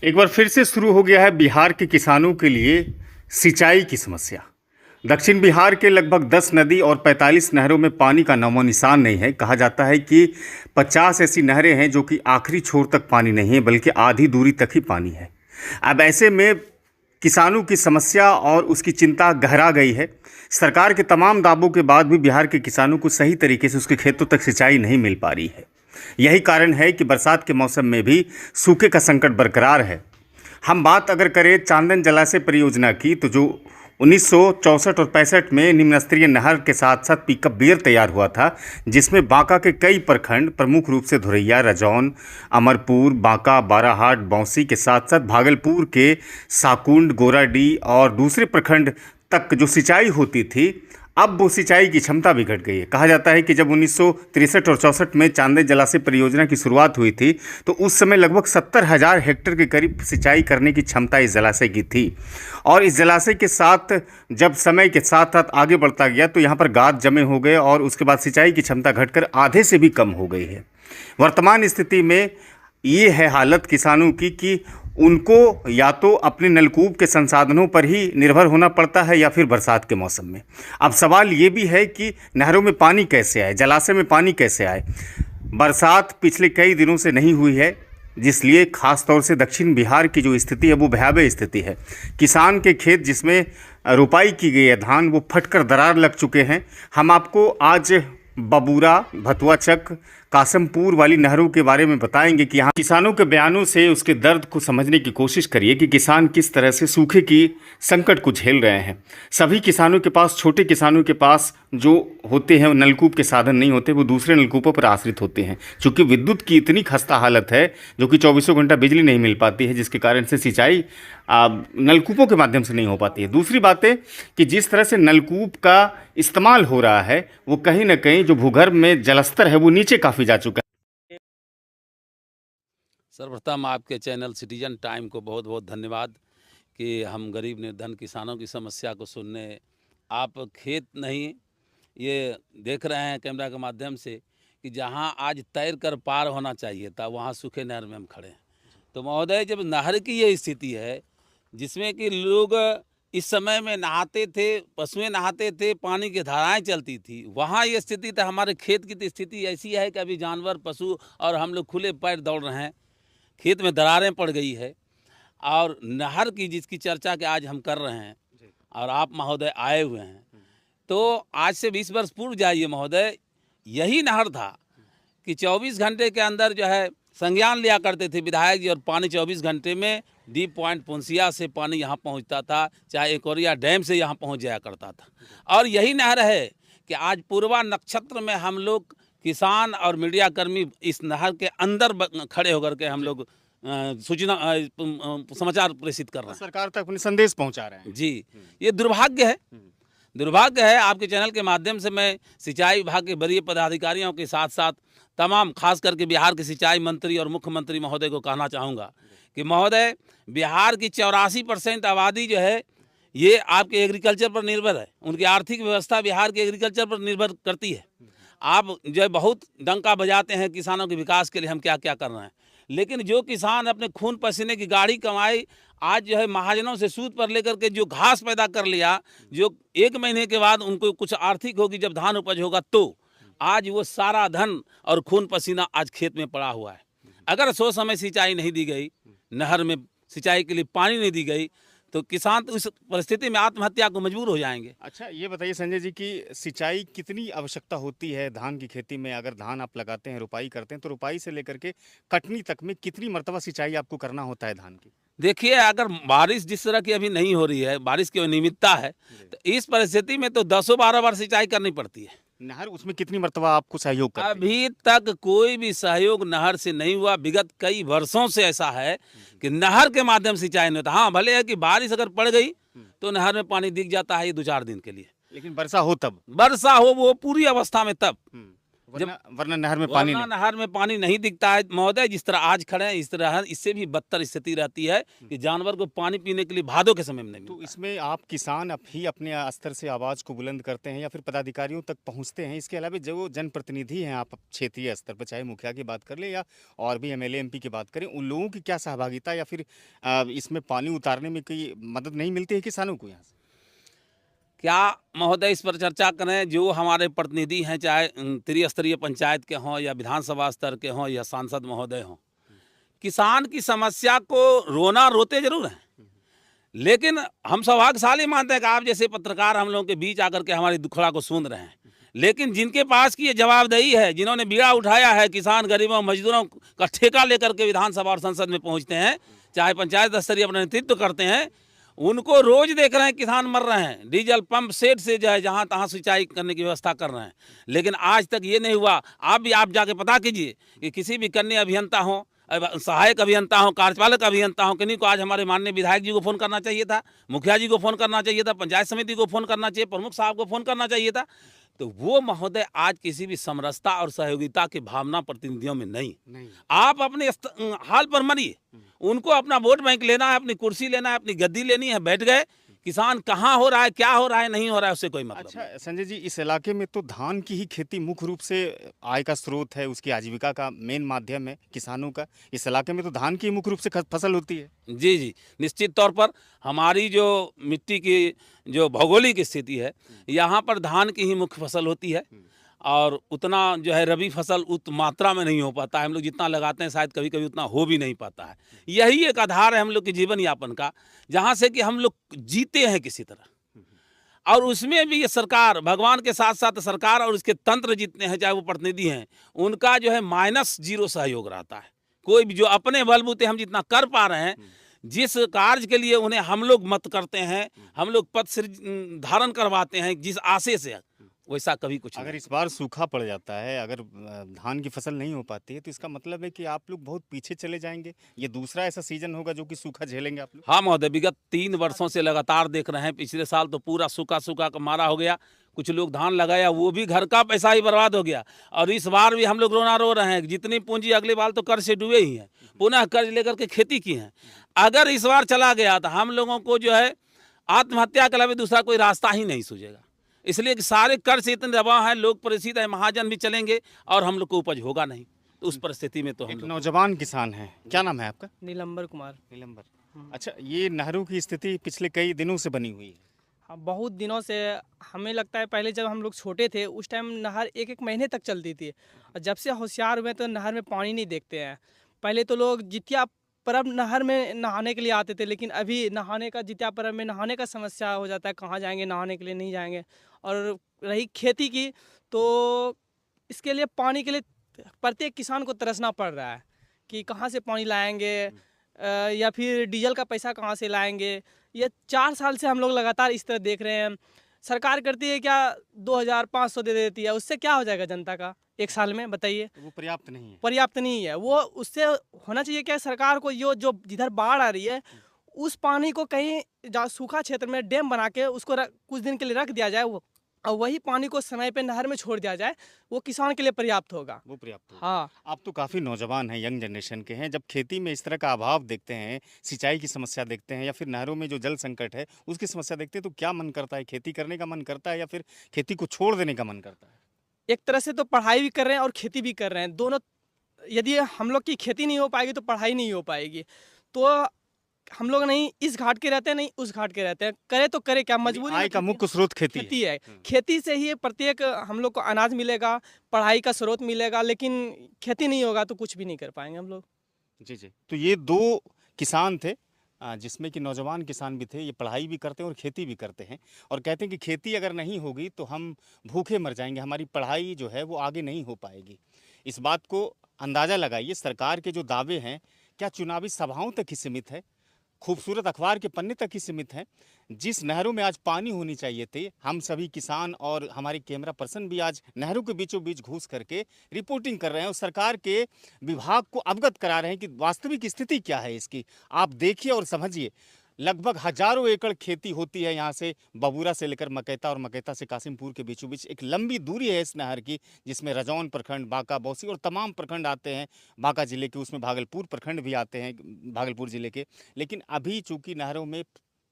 एक बार फिर से शुरू हो गया है बिहार के किसानों के लिए सिंचाई की समस्या। दक्षिण बिहार के लगभग 10 नदी और 45 नहरों में पानी का नामो निशान नहीं है। कहा जाता है कि 50 ऐसी नहरें हैं जो कि आखिरी छोर तक पानी नहीं है, बल्कि आधी दूरी तक ही पानी है। अब ऐसे में किसानों की समस्या और उसकी चिंता गहरा गई है। सरकार के तमाम दावों के बाद भी बिहार के किसानों को सही तरीके से उसके खेतों तक सिंचाई नहीं मिल पा रही है। यही कारण है कि बरसात के मौसम में भी सूखे का संकट बरकरार है। हम बात अगर करें चांदन जलाशय परियोजना की, तो जो 1964 और 65 में निम्न स्तरीय नहर के साथ साथ पिकअप बियर तैयार हुआ था, जिसमें बांका के कई प्रखंड, प्रमुख रूप से धोरैया, रजौन, अमरपुर, बांका, बाराहाट, बौंसी के साथ साथ भागलपुर के साकुंड, गोराडीह और दूसरे प्रखंड तक जो सिंचाई होती थी, अब वो सिंचाई की क्षमता भी घट गई है। कहा जाता है कि जब 1963 और 64 में चांदन जलाशय परियोजना की शुरुआत हुई थी, तो उस समय लगभग 70,000 हेक्टेयर के करीब सिंचाई करने की क्षमता इस जलाशय की थी। और इस जलाशय के साथ जब समय के साथ साथ आगे बढ़ता गया, तो यहाँ पर गाद जमे हो गए और उसके बाद सिंचाई की क्षमता घटकर आधे से भी कम हो गई है। वर्तमान स्थिति में ये है हालत किसानों की कि उनको या तो अपने नलकूप के संसाधनों पर ही निर्भर होना पड़ता है या फिर बरसात के मौसम में। अब सवाल ये भी है कि नहरों में पानी कैसे आए, जलाशय में पानी कैसे आए। बरसात पिछले कई दिनों से नहीं हुई है, जिसलिए खास तौर से दक्षिण बिहार की जो स्थिति है वो भयावह स्थिति है। किसान के खेत जिसमें रोपाई की गई है धान, वो फटकर दरार लग चुके हैं। हम आपको आज बबूरा, भतुआचक, कासमपुर वाली नहरों के बारे में बताएंगे कि यहाँ किसानों के बयानों से उसके दर्द को समझने की कोशिश करिए कि किसान किस तरह से सूखे की संकट को झेल रहे हैं। सभी किसानों के पास, छोटे किसानों के पास जो होते हैं नलकूप के साधन नहीं होते, वो दूसरे नलकूपों पर आश्रित होते हैं। चूँकि विद्युत की इतनी खस्ता हालत है जो कि 24 घंटा बिजली नहीं मिल पाती है, जिसके कारण से सिंचाई नलकूपों के माध्यम से नहीं हो पाती है। दूसरी बात है कि जिस तरह से नलकूप का इस्तेमाल हो रहा है, वो कहीं ना कहीं जो भूगर्भ में जलस्तर है वो नीचे काफ़ी जा चुका है। सर्वप्रथम आपके चैनल सिटीजन टाइम को बहुत बहुत धन्यवाद कि हम गरीब निर्धन किसानों की समस्या को सुनने आप खेत नहीं ये देख रहे हैं कैमरा के माध्यम से कि जहां आज तैर कर पार होना चाहिए था, वहां सूखे नहर में हम खड़े हैं। तो महोदय, जब नहर की ये स्थिति है जिसमें कि लोग इस समय में नहाते थे, पशुएं नहाते थे, पानी की धाराएं चलती थी, वहाँ ये स्थिति था। हमारे खेत की तो स्थिति ऐसी है कि अभी जानवर, पशु और हम लोग खुले पैर दौड़ रहे हैं। खेत में दरारें पड़ गई है। और नहर की जिसकी चर्चा के आज हम कर रहे हैं और आप महोदय आए हुए हैं, तो आज से 20 वर्ष पूर्व जाइए महोदय, यही नहर था कि 24 घंटे के अंदर जो है संज्ञान लिया करते थे विधायक जी, और पानी 24 घंटे में डीप पॉइंट पुंसिया से पानी यहाँ पहुँचता था, चाहे एकोरिया डैम से यहाँ पहुँच जाया करता था। और यही नहर है कि आज पूर्वा नक्षत्र में हम लोग किसान और मीडिया कर्मी इस नहर के अंदर खड़े होकर के हम लोग सूचना समाचार प्रेषित कर रहे हैं, सरकार तक अपने संदेश पहुंचा रहे हैं। जी, ये दुर्भाग्य है। दुर्भाग्य है। आपके चैनल के माध्यम से मैं सिंचाई विभाग के वरीय पदाधिकारियों के साथ साथ तमाम, खास करके बिहार के सिंचाई मंत्री और मुख्यमंत्री महोदय को कहना चाहूँगा कि महोदय, बिहार की 84% आबादी जो है ये आपके एग्रीकल्चर पर निर्भर है। उनकी आर्थिक व्यवस्था बिहार के एग्रीकल्चर पर निर्भर करती है। आप जो है बहुत डंका बजाते हैं किसानों के विकास के लिए हम क्या क्या कर रहे हैं, लेकिन जो किसान अपने खून पसीने की गाढ़ी कमाई आज जो है महाजनों से सूद पर लेकर के जो घास पैदा कर लिया, जो 1 महीने के बाद उनको कुछ आर्थिक होगी जब धान उपज होगा, तो आज वो सारा धन और खून पसीना आज खेत में पड़ा हुआ है। अगर 100 समय सिंचाई नहीं दी गई, नहर में सिंचाई के लिए पानी नहीं दी गई, तो किसान तो इस परिस्थिति में आत्महत्या को मजबूर हो जाएंगे। अच्छा, ये बताइए संजय जी कि सिंचाई कितनी आवश्यकता होती है धान की खेती में। अगर धान आप लगाते हैं, रोपाई करते हैं, तो रोपाई से लेकर के कटनी तक में कितनी मरतबा सिंचाई आपको करना होता है धान की? देखिए, अगर बारिश जिस तरह की अभी नहीं हो रही है, बारिश की अनियमितता है, तो इस परिस्थिति में तो 10-12 बार सिंचाई करनी पड़ती है। नहर उसमें कितनी मरतबा आपको सहयोग करती है? अभी तक कोई भी सहयोग नहर से नहीं हुआ। विगत कई वर्षों से ऐसा है कि नहर के माध्यम से सिंचाई नहीं होता। हाँ, भले है कि बारिश अगर पड़ गई तो नहर में पानी दिख जाता है 2-4 दिन के लिए, लेकिन वर्षा हो तब, वर्षा हो वो पूरी अवस्था में तब वरना नहर में पानी वरना नहीं। नहर में पानी नहीं दिखता है महोदय। जिस तरह आज खड़े हैं इस तरह इससे भी बदतर स्थिति रहती है कि जानवर को पानी पीने के लिए भादों के समय में नहीं तो मिलता। इसमें आप किसान अब ही अपने स्तर से आवाज़ को बुलंद करते हैं या फिर पदाधिकारियों तक पहुंचते हैं? इसके अलावा जो जनप्रतिनिधि हैं आप क्षेत्रीय स्तर पर, चाहे मुखिया की बात कर लें या और भी एमएलए एमपी की बात करें, उन लोगों की क्या सहभागिता या फिर इसमें पानी उतारने में कोई मदद नहीं मिलती है किसानों को यहाँ से? क्या महोदय इस पर चर्चा करें? जो हमारे प्रतिनिधि हैं, चाहे त्रिस्तरीय पंचायत के हों या विधानसभा स्तर के हों या सांसद महोदय हों, किसान की समस्या को रोना रोते जरूर हैं, लेकिन हम सौभाग्यशाली मानते हैं कि आप जैसे पत्रकार हम लोगों के बीच आकर के हमारी दुखड़ा को सुन रहे हैं। लेकिन जिनके पास की ये जवाबदेही है, जिन्होंने बीड़ा उठाया है, किसान गरीबों मजदूरों का ठेका लेकर के विधानसभा और संसद में पहुंचते हैं, चाहे पंचायत स्तरीय अपना नेतृत्व करते हैं, उनको रोज देख रहे हैं किसान मर रहे हैं। डीजल पंप सेट से जो है जहाँ तहाँ सिंचाई करने की व्यवस्था कर रहे हैं, लेकिन आज तक ये नहीं हुआ। आप जाके पता कीजिए कि किसी भी कन्या अभियंता हो, सहायक अभियंता हो, कार्यपालक अभियंता हो, किन्हीं को आज हमारे माननीय विधायक जी को फ़ोन करना चाहिए था, मुखिया जी को फ़ोन करना चाहिए था, पंचायत समिति को फ़ोन करना चाहिए, प्रमुख साहब को फ़ोन करना चाहिए था। तो वो महोदय आज किसी भी समरसता और सहयोगिता की भावना प्रतिनिधियों में नहीं। आप अपने हाल पर मरिए, उनको अपना वोट बैंक लेना है, अपनी कुर्सी लेना है, अपनी गद्दी लेनी है, बैठ गए। किसान कहाँ हो रहा है, क्या हो रहा है, नहीं हो रहा है, उससे कोई मतलब अच्छा संजय जी, इस इलाके में तो धान की ही खेती मुख्य रूप से आय का स्रोत है, उसकी आजीविका का मेन माध्यम है किसानों का। इस इलाके में तो धान की मुख्य रूप से फसल होती है। जी जी, निश्चित तौर पर हमारी जो मिट्टी की जो भौगोलिक स्थिति है, यहाँ पर धान की ही मुख्य फसल होती है और उतना जो है रबी फसल उत मात्रा में नहीं हो पाता है। हम लोग जितना लगाते हैं शायद कभी कभी उतना हो भी नहीं पाता है। यही एक आधार है हम लोग के जीवन यापन का, जहाँ से कि हम लोग जीते हैं किसी तरह। और उसमें भी ये सरकार, भगवान के साथ साथ सरकार और उसके तंत्र जितने हैं, चाहे वो प्रतिनिधि हैं, उनका जो है -0 सहयोग रहता है। कोई भी जो अपने बलबूते हम जितना कर पा रहे हैं, जिस कार्य के लिए उन्हें हम लोग मत करते हैं, हम लोग पद धारण करवाते हैं जिस आशे से, वैसा कभी कुछ अगर नहीं। इस बार सूखा पड़ जाता है, अगर धान की फसल नहीं हो पाती है, तो इसका मतलब है कि आप लोग बहुत पीछे चले जाएंगे। ये दूसरा ऐसा सीजन होगा जो कि सूखा झेलेंगे आप लोग। हाँ महोदय, विगत 3 वर्षों से लगातार देख रहे हैं। पिछले साल तो पूरा सूखा सूखा का मारा हो गया, कुछ लोग धान लगाया वो भी घर का पैसा ही बर्बाद हो गया। और इस बार भी हम लोग रोना रो रहे हैं, जितनी पूंजी अगले बार तो कर्ज से डूबे ही हैं, पुनः कर्ज लेकर के खेती की है। अगर इस बार चला गया तो हम लोगों को जो है आत्महत्या के अलावा दूसरा कोई रास्ता ही नहीं सूझेगा। इसलिए कि सारे कर्ज से इतने दबाव हैं, लोग परेशान है, महाजन भी चलेंगे और हम लोग को उपज होगा नहीं। तो उस परिस्थिति में तो हम एक लोग नौजवान किसान है, क्या नाम है आपका? नीलंबर कुमार। नीलंबर। अच्छा, ये नहरों की स्थिति पिछले कई दिनों से बनी हुई है। हाँ, बहुत दिनों से। हमें लगता है पहले जब हम लोग छोटे थे उस टाइम नहर एक महीने तक चलती थी, और जब से होशियार हुए तो नहर में पानी नहीं देखते हैं। पहले तो लोग जितिया पर्व नहर में नहाने के लिए आते थे, लेकिन अभी जितिया पर्व में नहाने का समस्या हो जाता है, कहाँ जाएंगे नहाने के लिए, नहीं जाएंगे। और रही खेती की, तो इसके लिए पानी के लिए प्रत्येक किसान को तरसना पड़ रहा है कि कहाँ से पानी लाएंगे, या फिर डीजल का पैसा कहाँ से लाएंगे। ये 4 साल से हम लोग लगातार इस तरह देख रहे हैं। सरकार करती है क्या, 2500 दे देती है, उससे क्या हो जाएगा जनता का एक साल में, बताइए। वो पर्याप्त नहीं है। पर्याप्त नहीं है। वो उससे होना चाहिए क्या, सरकार को जो जिधर बाढ़ आ रही है उस पानी को कहीं सूखा क्षेत्र में डैम बना के उसको कुछ दिन के लिए रख दिया जाए, वो और वही पानी को समय पे नहर में छोड़ दिया जाए, वो किसान के लिए पर्याप्त होगा। वो पर्याप्त होगा। हाँ, आप तो काफ़ी नौजवान हैं, यंग जनरेशन के हैं। जब खेती में इस तरह का अभाव देखते हैं, सिंचाई की समस्या देखते हैं या फिर नहरों में जो जल संकट है उसकी समस्या देखते हैं, तो क्या मन करता है? खेती करने का मन करता है या फिर खेती को छोड़ देने का मन करता है? एक तरह से तो पढ़ाई भी कर रहे हैं और खेती भी कर रहे हैं, दोनों। यदि हम लोग की खेती नहीं हो पाएगी तो पढ़ाई नहीं हो पाएगी। तो हम लोग नहीं इस घाट के रहते हैं, नहीं उस घाट के रहते हैं। करे तो करे क्या, मजबूरी आय का मुख्य स्रोत खेती है। खेती से ही प्रत्येक हम लोग को अनाज मिलेगा, पढ़ाई का स्रोत मिलेगा, लेकिन खेती नहीं होगा तो कुछ भी नहीं कर पाएंगे हम लोग। जी जी। तो ये 2 किसान थे, जिसमें कि नौजवान किसान भी थे। ये पढ़ाई भी करते हैं और खेती भी करते हैं, और कहते हैं कि खेती अगर नहीं होगी तो हम भूखे मर जाएंगे, हमारी पढ़ाई जो है वो आगे नहीं हो पाएगी। इस बात को अंदाज़ा लगाइए, सरकार के जो दावे हैं क्या चुनावी सभाओं तक ही सीमित है, खूबसूरत अखबार के पन्ने तक ही सीमित है? जिस नहरों में आज पानी होनी चाहिए थे, हम सभी किसान और हमारे कैमरा पर्सन भी आज नहरों के बीचों बीच घुस करके रिपोर्टिंग कर रहे हैं और सरकार के विभाग को अवगत करा रहे हैं कि वास्तविक स्थिति क्या है इसकी। आप देखिए और समझिए, लगभग हजारों एकड़ खेती होती है यहाँ से बबूरा से लेकर मकैता और मकैता से कासिमपुर के बीचों बीच एक लंबी दूरी है इस नहर की, जिसमें रजौन प्रखंड, बांका, बौंसी और तमाम प्रखंड आते हैं। बांका जिले के उसमें भागलपुर प्रखंड भी आते हैं, भागलपुर जिले के। लेकिन अभी चूंकि नहरों में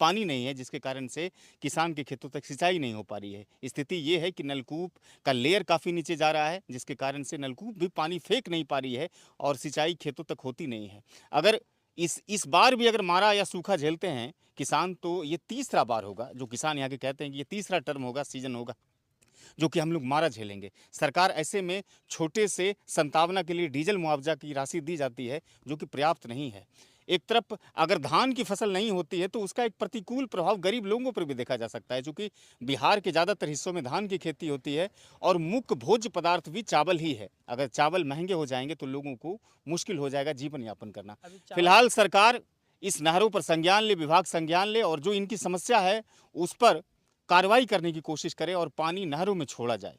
पानी नहीं है, जिसके कारण से किसान के खेतों तक सिंचाई नहीं हो पा रही है। स्थिति ये है कि नलकूप का लेयर काफ़ी नीचे जा रहा है, जिसके कारण से नलकूप भी पानी फेंक नहीं पा रही है और सिंचाई खेतों तक होती नहीं है। अगर इस बार भी अगर मारा या सूखा झेलते हैं किसान, तो ये तीसरा बार होगा, जो किसान यहाँ के कहते हैं कि ये तीसरा टर्म होगा, सीजन होगा, जो कि हम लोग मारा झेलेंगे। सरकार ऐसे में छोटे से संतावना के लिए डीजल मुआवजा की राशि दी जाती है, जो कि पर्याप्त नहीं है। एक तरफ अगर धान की फसल नहीं होती है तो उसका एक प्रतिकूल प्रभाव गरीब लोगों पर भी देखा जा सकता है, क्योंकि बिहार के ज़्यादातर हिस्सों में धान की खेती होती है और मुख्य भोज्य पदार्थ भी चावल ही है। अगर चावल महंगे हो जाएंगे तो लोगों को मुश्किल हो जाएगा जीवन यापन करना। फिलहाल सरकार इस नहरों पर संज्ञान ले, विभाग संज्ञान ले और जो इनकी समस्या है उस पर कार्रवाई करने की कोशिश करे और पानी नहरों में छोड़ा जाए।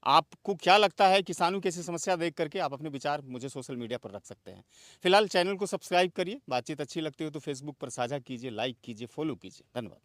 आपको क्या लगता है किसानों की ऐसी समस्या देख करके? आप अपने विचार मुझे सोशल मीडिया पर रख सकते हैं। फिलहाल चैनल को सब्सक्राइब करिए, बातचीत अच्छी लगती हो तो फेसबुक पर साझा कीजिए, लाइक कीजिए, फॉलो कीजिए। धन्यवाद।